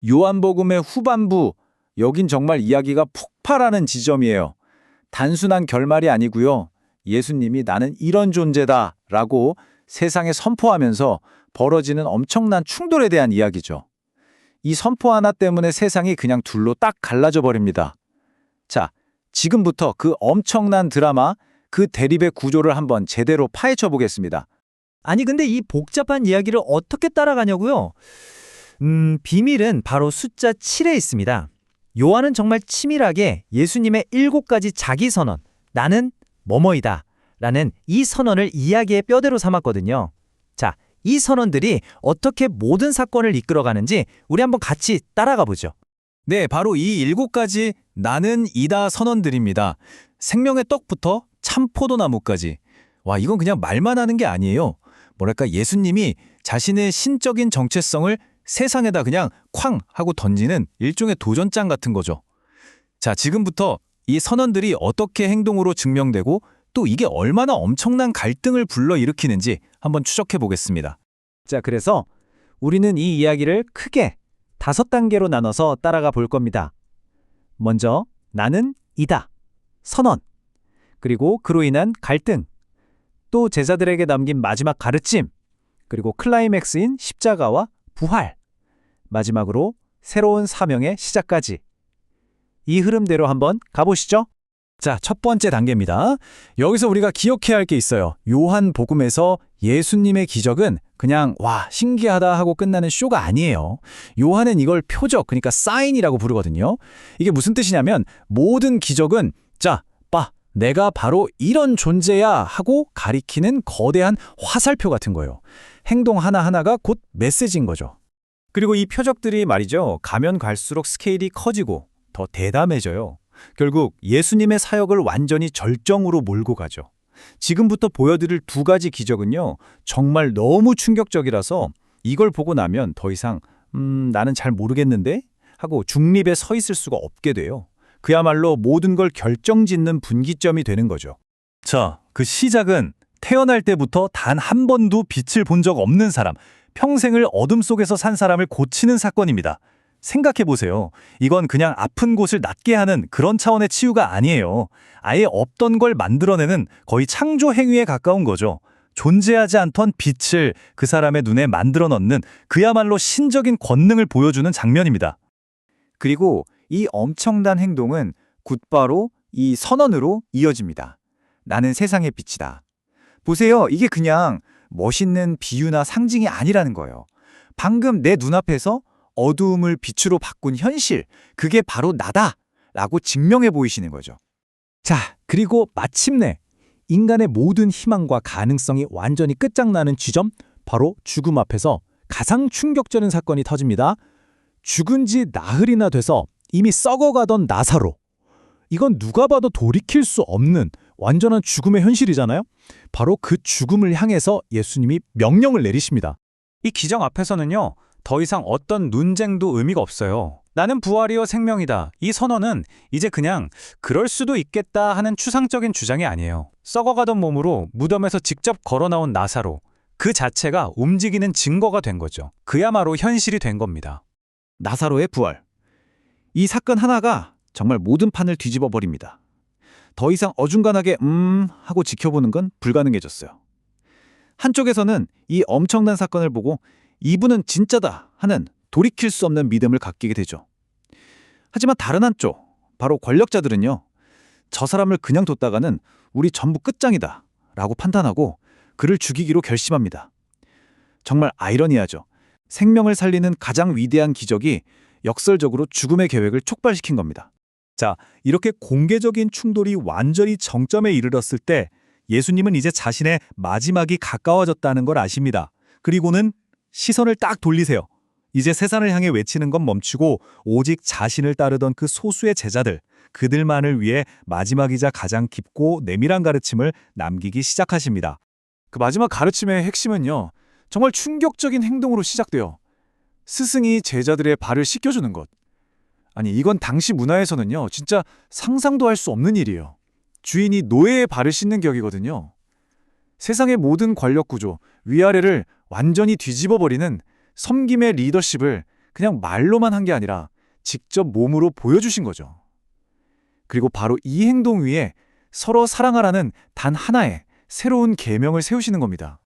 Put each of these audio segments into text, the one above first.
요한복음의 후반부, 여긴 정말 이야기가 폭발하는 지점이에요. 단순한 결말이 아니고요. 예수님이 나는 이런 존재다 라고 세상에 선포하면서 벌어지는 엄청난 충돌에 대한 이야기죠. 이 선포 하나 때문에 세상이 그냥 둘로 딱 갈라져 버립니다. 자, 지금부터 그 엄청난 드라마, 그 대립의 구조를 한번 제대로 파헤쳐 보겠습니다. 아니 근데 이 복잡한 이야기를 어떻게 따라가냐고요? 비밀은 바로 숫자 7에 있습니다. 요한은 정말 치밀하게 예수님의 7가지 자기 선언, 나는 뭐뭐이다 라는 이 선언을 이야기의 뼈대로 삼았거든요. 자, 이 선언들이 어떻게 모든 사건을 이끌어가는지 우리 한번 같이 따라가 보죠. 네, 바로 이 7가지 나는 이다 선언들입니다. 생명의 떡부터 참포도나무까지. 와, 이건 그냥 말만 하는 게 아니에요. 뭐랄까, 예수님이 자신의 신적인 정체성을 세상에다 그냥 쾅 하고 던지는 일종의 도전장 같은 거죠. 자, 지금부터 이 선언들이 어떻게 행동으로 증명되고 또 이게 얼마나 엄청난 갈등을 불러일으키는지 한번 추적해 보겠습니다. 자, 그래서 우리는 이 이야기를 크게 5단계로 나눠서 따라가 볼 겁니다. 먼저 나는 이다. 선언. 그리고 그로 인한 갈등. 또 제자들에게 남긴 마지막 가르침. 그리고 클라이맥스인 십자가와 부활. 마지막으로 새로운 사명의 시작까지. 이 흐름대로 한번 가보시죠. 자, 첫 번째 단계입니다. 여기서 우리가 기억해야 할 게 있어요. 요한복음에서 예수님의 기적은 그냥 와, 신기하다 하고 끝나는 쇼가 아니에요. 요한은 이걸 표적, 그러니까 사인이라고 부르거든요. 이게 무슨 뜻이냐면 모든 기적은 자, 봐, 내가 바로 이런 존재야 하고 가리키는 거대한 화살표 같은 거예요. 행동 하나하나가 곧 메시지인 거죠. 그리고 이 표적들이 말이죠. 가면 갈수록 스케일이 커지고 더 대담해져요. 결국 예수님의 사역을 완전히 절정으로 몰고 가죠. 지금부터 보여드릴 2가지 기적은요. 정말 너무 충격적이라서 이걸 보고 나면 더 이상 나는 잘 모르겠는데? 하고 중립에 서 있을 수가 없게 돼요. 그야말로 모든 걸 결정짓는 분기점이 되는 거죠. 자, 그 시작은 태어날 때부터 단 한 번도 빛을 본 적 없는 사람, 평생을 어둠 속에서 산 사람을 고치는 사건입니다. 생각해보세요. 이건 그냥 아픈 곳을 낫게 하는 그런 차원의 치유가 아니에요. 아예 없던 걸 만들어내는 거의 창조 행위에 가까운 거죠. 존재하지 않던 빛을 그 사람의 눈에 만들어 넣는 그야말로 신적인 권능을 보여주는 장면입니다. 그리고 이 엄청난 행동은 곧바로 이 선언으로 이어집니다. 나는 세상의 빛이다. 보세요. 이게 그냥 멋있는 비유나 상징이 아니라는 거예요. 방금 내 눈앞에서 어두움을 빛으로 바꾼 현실, 그게 바로 나다! 라고 증명해 보이시는 거죠. 자, 그리고 마침내 인간의 모든 희망과 가능성이 완전히 끝장나는 지점, 바로 죽음 앞에서 가장 충격적인 사건이 터집니다. 죽은 지 나흘이나 돼서 이미 썩어가던 나사로. 이건 누가 봐도 돌이킬 수 없는 완전한 죽음의 현실이잖아요. 바로 그 죽음을 향해서 예수님이 명령을 내리십니다. 이 기적 앞에서는요. 더 이상 어떤 논쟁도 의미가 없어요. 나는 부활이요 생명이다. 이 선언은 이제 그냥 그럴 수도 있겠다 하는 추상적인 주장이 아니에요. 썩어가던 몸으로 무덤에서 직접 걸어 나온 나사로, 그 자체가 움직이는 증거가 된 거죠. 그야말로 현실이 된 겁니다. 나사로의 부활. 이 사건 하나가 정말 모든 판을 뒤집어 버립니다. 더 이상 어중간하게 하고 지켜보는 건 불가능해졌어요. 한쪽에서는 이 엄청난 사건을 보고 이분은 진짜다 하는 돌이킬 수 없는 믿음을 갖게 되죠. 하지만 다른 한쪽, 바로 권력자들은요. 저 사람을 그냥 뒀다가는 우리 전부 끝장이다 라고 판단하고 그를 죽이기로 결심합니다. 정말 아이러니하죠. 생명을 살리는 가장 위대한 기적이 역설적으로 죽음의 계획을 촉발시킨 겁니다. 자, 이렇게 공개적인 충돌이 완전히 정점에 이르렀을 때 예수님은 이제 자신의 마지막이 가까워졌다는 걸 아십니다. 그리고는 시선을 딱 돌리세요. 이제 세상을 향해 외치는 건 멈추고 오직 자신을 따르던 그 소수의 제자들, 그들만을 위해 마지막이자 가장 깊고 내밀한 가르침을 남기기 시작하십니다. 그 마지막 가르침의 핵심은요. 정말 충격적인 행동으로 시작돼요. 스승이 제자들의 발을 씻겨주는 것. 아니, 이건 당시 문화에서는요. 진짜 상상도 할 수 없는 일이에요. 주인이 노예의 발을 씻는 격이거든요. 세상의 모든 권력 구조, 위아래를 완전히 뒤집어버리는 섬김의 리더십을 그냥 말로만 한 게 아니라 직접 몸으로 보여주신 거죠. 그리고 바로 이 행동 위에 서로 사랑하라는 단 하나의 새로운 계명을 세우시는 겁니다.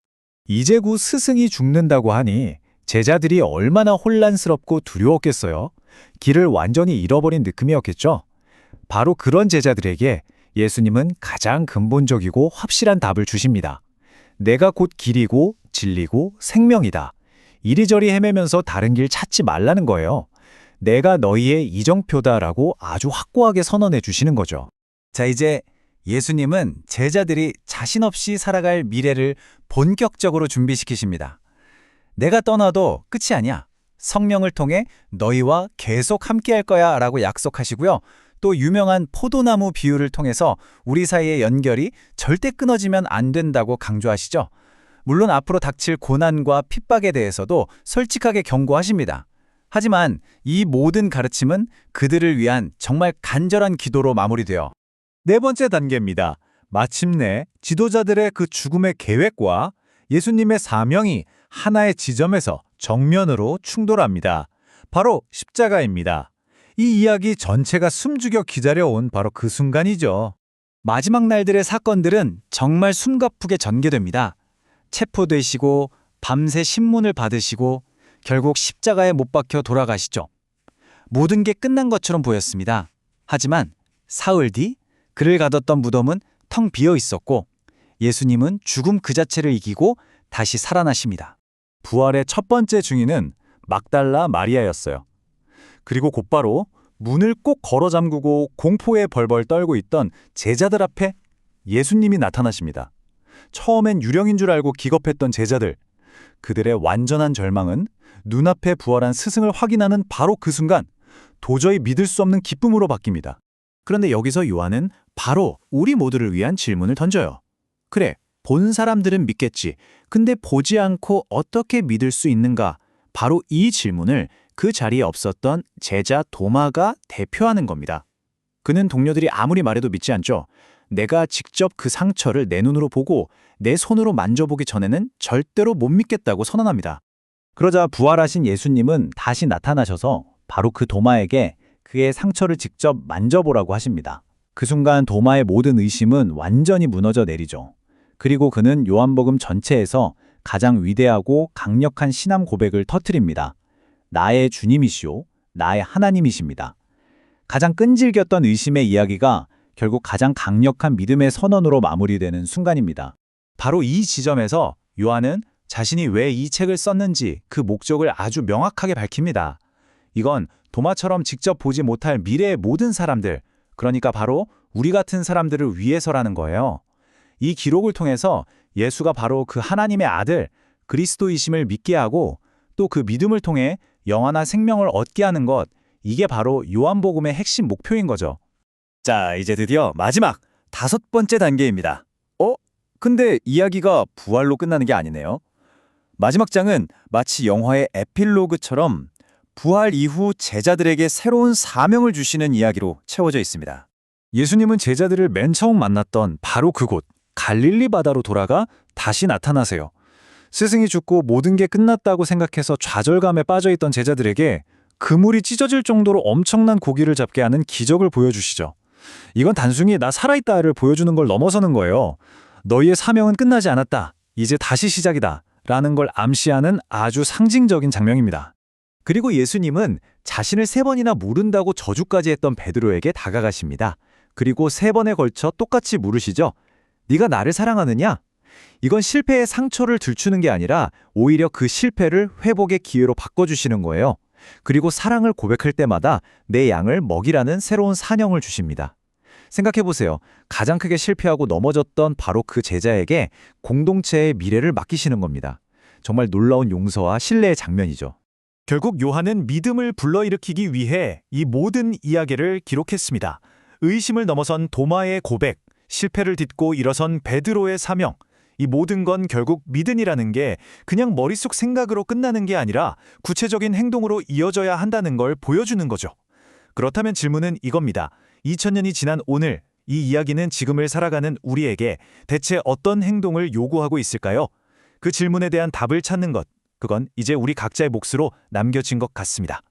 이제 곧 스승이 죽는다고 하니 제자들이 얼마나 혼란스럽고 두려웠겠어요. 길을 완전히 잃어버린 느낌이었겠죠. 바로 그런 제자들에게 예수님은 가장 근본적이고 확실한 답을 주십니다. 내가 곧 길이고 진리고 생명이다. 이리저리 헤매면서 다른 길 찾지 말라는 거예요. 내가 너희의 이정표다라고 아주 확고하게 선언해 주시는 거죠. 자, 이제 예수님은 제자들이 자신 없이 살아갈 미래를 본격적으로 준비시키십니다. 내가 떠나도 끝이 아니야. 성령을 통해 너희와 계속 함께할 거야 라고 약속하시고요. 또 유명한 포도나무 비유를 통해서 우리 사이의 연결이 절대 끊어지면 안 된다고 강조하시죠. 물론 앞으로 닥칠 고난과 핍박에 대해서도 솔직하게 경고하십니다. 하지만 이 모든 가르침은 그들을 위한 정말 간절한 기도로 마무리돼요. 네 번째 단계입니다. 마침내 지도자들의 그 죽음의 계획과 예수님의 사명이 하나의 지점에서 정면으로 충돌합니다. 바로 십자가입니다. 이 이야기 전체가 숨죽여 기다려온 바로 그 순간이죠. 마지막 날들의 사건들은 정말 숨가쁘게 전개됩니다. 체포되시고 밤새 신문을 받으시고 결국 십자가에 못 박혀 돌아가시죠. 모든 게 끝난 것처럼 보였습니다. 하지만 사흘 뒤 그를 가뒀던 무덤은 텅 비어 있었고 예수님은 죽음 그 자체를 이기고 다시 살아나십니다. 부활의 첫 번째 증인은 막달라 마리아였어요. 그리고 곧바로 문을 꼭 걸어 잠그고 공포에 벌벌 떨고 있던 제자들 앞에 예수님이 나타나십니다. 처음엔 유령인 줄 알고 기겁했던 제자들, 그들의 완전한 절망은 눈앞에 부활한 스승을 확인하는 바로 그 순간 도저히 믿을 수 없는 기쁨으로 바뀝니다. 그런데 여기서 요한은 바로 우리 모두를 위한 질문을 던져요. 그래, 본 사람들은 믿겠지. 근데 보지 않고 어떻게 믿을 수 있는가? 바로 이 질문을 그 자리에 없었던 제자 도마가 대표하는 겁니다. 그는 동료들이 아무리 말해도 믿지 않죠. 내가 직접 그 상처를 내 눈으로 보고 내 손으로 만져보기 전에는 절대로 못 믿겠다고 선언합니다. 그러자 부활하신 예수님은 다시 나타나셔서 바로 그 도마에게 그의 상처를 직접 만져보라고 하십니다. 그 순간 도마의 모든 의심은 완전히 무너져 내리죠. 그리고 그는 요한복음 전체에서 가장 위대하고 강력한 신앙 고백을 터뜨립니다. 나의 주님이시오, 나의 하나님이십니다. 가장 끈질겼던 의심의 이야기가 결국 가장 강력한 믿음의 선언으로 마무리되는 순간입니다. 바로 이 지점에서 요한은 자신이 왜 이 책을 썼는지 그 목적을 아주 명확하게 밝힙니다. 이건 도마처럼 직접 보지 못할 미래의 모든 사람들, 그러니까 바로 우리 같은 사람들을 위해서라는 거예요. 이 기록을 통해서 예수가 바로 그 하나님의 아들, 그리스도이심을 믿게 하고 또 그 믿음을 통해 영원한 생명을 얻게 하는 것, 이게 바로 요한복음의 핵심 목표인 거죠. 자, 이제 드디어 마지막 5번째 단계입니다. 근데 이야기가 부활로 끝나는 게 아니네요. 마지막 장은 마치 영화의 에필로그처럼 부활 이후 제자들에게 새로운 사명을 주시는 이야기로 채워져 있습니다. 예수님은 제자들을 맨 처음 만났던 바로 그곳, 갈릴리 바다로 돌아가 다시 나타나세요. 스승이 죽고 모든 게 끝났다고 생각해서 좌절감에 빠져있던 제자들에게 그물이 찢어질 정도로 엄청난 고기를 잡게 하는 기적을 보여주시죠. 이건 단순히 나 살아있다를 보여주는 걸 넘어서는 거예요. 너희의 사명은 끝나지 않았다. 이제 다시 시작이다. 라는 걸 암시하는 아주 상징적인 장면입니다. 그리고 예수님은 자신을 3번이나 모른다고 저주까지 했던 베드로에게 다가가십니다. 그리고 3번에 걸쳐 똑같이 물으시죠. 네가 나를 사랑하느냐? 이건 실패의 상처를 들추는 게 아니라 오히려 그 실패를 회복의 기회로 바꿔주시는 거예요. 그리고 사랑을 고백할 때마다 내 양을 먹이라는 새로운 사명을 주십니다. 생각해보세요. 가장 크게 실패하고 넘어졌던 바로 그 제자에게 공동체의 미래를 맡기시는 겁니다. 정말 놀라운 용서와 신뢰의 장면이죠. 결국 요한은 믿음을 불러일으키기 위해 이 모든 이야기를 기록했습니다. 의심을 넘어선 도마의 고백, 실패를 딛고 일어선 베드로의 사명, 이 모든 건 결국 믿음이라는 게 그냥 머릿속 생각으로 끝나는 게 아니라 구체적인 행동으로 이어져야 한다는 걸 보여주는 거죠. 그렇다면 질문은 이겁니다. 2000년이 지난 오늘, 이 이야기는 지금을 살아가는 우리에게 대체 어떤 행동을 요구하고 있을까요? 그 질문에 대한 답을 찾는 것, 그건 이제 우리 각자의 몫으로 남겨진 것 같습니다.